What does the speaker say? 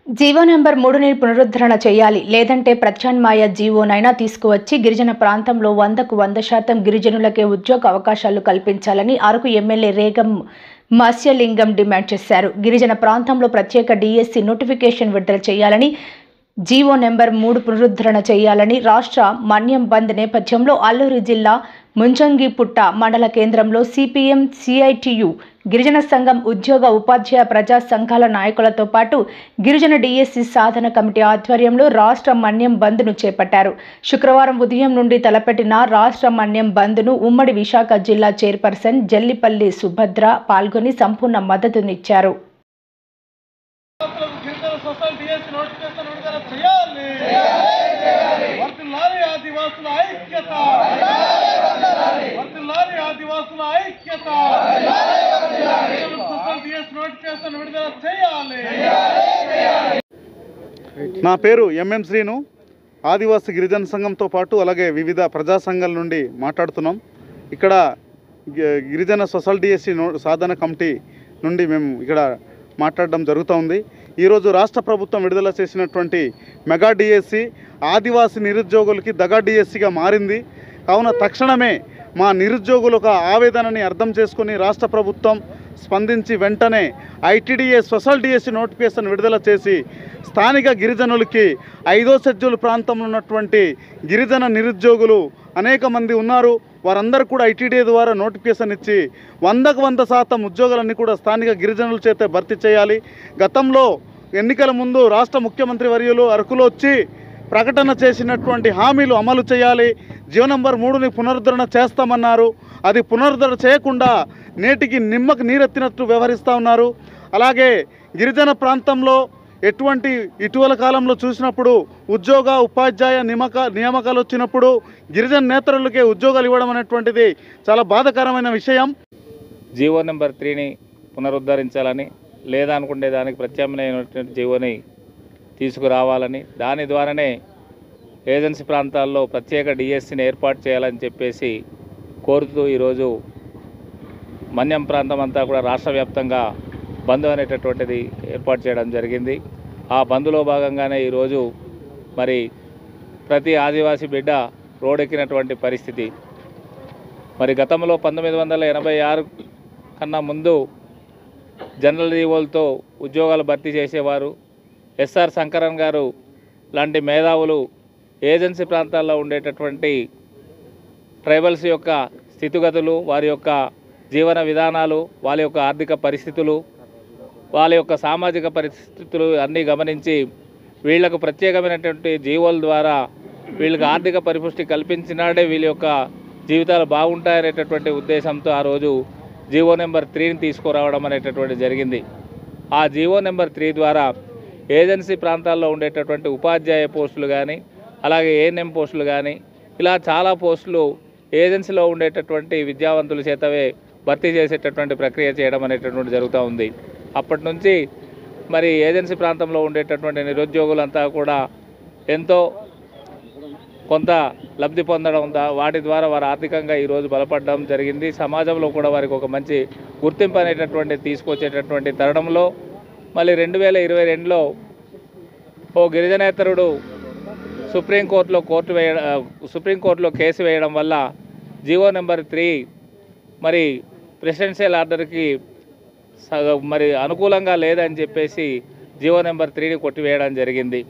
GO number 3ని పునరుద్ధరణ చేయాలి. లేదంటే ప్రత్యామ్నాయ జీవోనైనా తీసుకువచ్చి గిరిజన ప్రాంతంలో 100కు 100% గిరిజనులకే ఉద్యోగ అవకాశాలు కల్పించాలని అరకు ఎమ్మెల్యే రేగం మత్స్యలింగం డిమాండ్ చేశారు. గిరిజన ప్రాంతంలో ప్రత్యేక డిఎస్సి నోటిఫికేషన్ విడుదల చేయాలని, జీవో నెంబర్ 3 పునరుద్ధరణ చేయాలని రాష్ట్ర మన్యం బంద్ నేపథ్యంలో అల్లూరి జిల్లా ముంచంగిపుట్ట మండల కేంద్రంలో సిపిఎం, సిఐటియు, గిరిజన సంఘం, ఉద్యోగ ఉపాధ్యాయ ప్రజా సంఘాల నాయకులతో పాటు గిరిజన డిఎస్సి సాధన కమిటీ ఆధ్వర్యంలో రాష్ట్ర మన్యం బంద్ను చేపట్టారు. శుక్రవారం ఉదయం నుండి తలపెట్టిన రాష్ట్ర మన్యం బంద్ను ఉమ్మడి విశాఖ జిల్లా చైర్పర్సన్ జల్లిపల్లి సుభద్ర పాల్గొని సంపూర్ణ మద్దతునిచ్చారు. నా పేరు ఎంఎం శ్రీను. ఆదివాసీ గిరిజన సంఘంతో పాటు అలాగే వివిధ ప్రజా సంఘాల నుండి మాట్లాడుతున్నాం. ఇక్కడ గిరిజన సోషల్ డిఎస్సి సాధన కమిటీ నుండి మేము ఇక్కడ మాట్లాడడం జరుగుతోంది. ఈరోజు రాష్ట్ర ప్రభుత్వం విడుదల చేసినటువంటి మెగా డిఎస్సి ఆదివాసీ నిరుద్యోగులకి దగా డిఎస్సిగా మారింది. కావున తక్షణమే మా నిరుద్యోగుల ఒక ఆవేదనని అర్థం చేసుకుని రాష్ట్ర ప్రభుత్వం స్పందించి వెంటనే ఐటీడీఏ సోషల్ డిఎస్సి నోటిఫికేషన్ విడుదల చేసి స్థానిక గిరిజనులకి 5వ షెడ్యూల్ ప్రాంతంలో ఉన్నటువంటి గిరిజన నిరుద్యోగులు అనేక మంది ఉన్నారు. వారందరూ కూడా ఐటీడీఏ ద్వారా నోటిఫికేషన్ ఇచ్చి 100కు 100% ఉద్యోగాలన్నీ కూడా స్థానిక గిరిజనుల చేతే భర్తీ చేయాలి. గతంలో ఎన్నికల ముందు రాష్ట్ర ముఖ్యమంత్రి వర్యులు అరకులో వచ్చి ప్రకటన చేసినటువంటి హామీలు అమలు చేయాలి. జీవో నెంబర్ 3ని పునరుద్ధరణ చేస్తామన్నారు. అది పునరుద్ధరణ చేయకుండా నేటికి నిమ్మకు నీరెత్తినట్టు వ్యవహరిస్తూ ఉన్నారు. అలాగే గిరిజన ప్రాంతంలో ఎటువంటి ఇటీవల కాలంలో చూసినప్పుడు ఉద్యోగ ఉపాధ్యాయ నియామకాలు వచ్చినప్పుడు గిరిజన నేతరులకే ఉద్యోగాలు ఇవ్వడం అనేటువంటిది చాలా బాధాకరమైన విషయం. జీవో నెంబర్ 3ని పునరుద్ధరించాలని, లేదా అనుకుంటే దానికి ప్రత్యామ్నాయమైనటువంటి జీవోని తీసుకురావాలని, దాని ద్వారానే ఏజెన్సీ ప్రాంతాల్లో ప్రత్యేక డిఎస్సిని ఏర్పాటు చేయాలని చెప్పేసి కోరుతూ ఈరోజు మన్యం ప్రాంతం అంతా కూడా రాష్ట్ర వ్యాప్తంగా బంద్ అనేటటువంటిది ఏర్పాటు చేయడం జరిగింది. ఆ బంద్లో భాగంగానే ఈరోజు మరి ప్రతి ఆదివాసీ బిడ్డ రోడ్డెక్కినటువంటి పరిస్థితి. మరి గతంలో 1986 కన్నా ముందు జనరల్ జీవోలతో ఉద్యోగాలు భర్తీ చేసేవారు. ఎస్ఆర్ శంకరన్ గారు లాంటి మేధావులు ఏజెన్సీ ప్రాంతాల్లో ఉండేటటువంటి ట్రైబల్స్ యొక్క స్థితిగతులు, వారి యొక్క జీవన విధానాలు, వాళ్ళ యొక్క ఆర్థిక పరిస్థితులు, వాళ్ళ యొక్క సామాజిక పరిస్థితులు అన్నీ గమనించి వీళ్లకు ప్రత్యేకమైనటువంటి జీవోల ద్వారా వీళ్ళకి ఆర్థిక పరిపుష్టి కల్పించినాడే వీళ్ళ యొక్క జీవితాలు బాగుంటాయనేటటువంటి ఉద్దేశంతో ఆ రోజు జీవో నెంబర్ 3ని తీసుకురావడం అనేటటువంటి జరిగింది. ఆ జీవో నెంబర్ 3 ద్వారా ఏజెన్సీ ప్రాంతాల్లో ఉండేటటువంటి ఉపాధ్యాయ పోస్టులు కానీ, అలాగే ఏఎన్ఎం పోస్టులు కానీ, ఇలా చాలా పోస్టులు ఏజెన్సీలో ఉండేటటువంటి విద్యావంతుల చేతవే భర్తీ చేసేటటువంటి ప్రక్రియ చేయడం అనేటటువంటి జరుగుతూ ఉంది. అప్పటి నుంచి మరి ఏజెన్సీ ప్రాంతంలో ఉండేటటువంటి నిరుద్యోగులంతా కూడా ఎంతో కొంత లబ్ధి పొందడం, వాటి ద్వారా వారు ఆర్థికంగా ఈరోజు బలపడడం జరిగింది. సమాజంలో కూడా వారికి ఒక మంచి గుర్తింపు అనేటటువంటి తీసుకొచ్చేటటువంటి తరుణంలో మళ్ళీ 2022లో ఓ గిరిజనేతరుడు సుప్రీంకోర్టులో కేసు వేయడం వల్ల జీవో నెంబర్ 3 మరి ప్రెసిడెన్షియల్ ఆర్డర్కి మరి అనుకూలంగా లేదని చెప్పేసి జీవో నెంబర్ 3ని కొట్టివేయడం జరిగింది.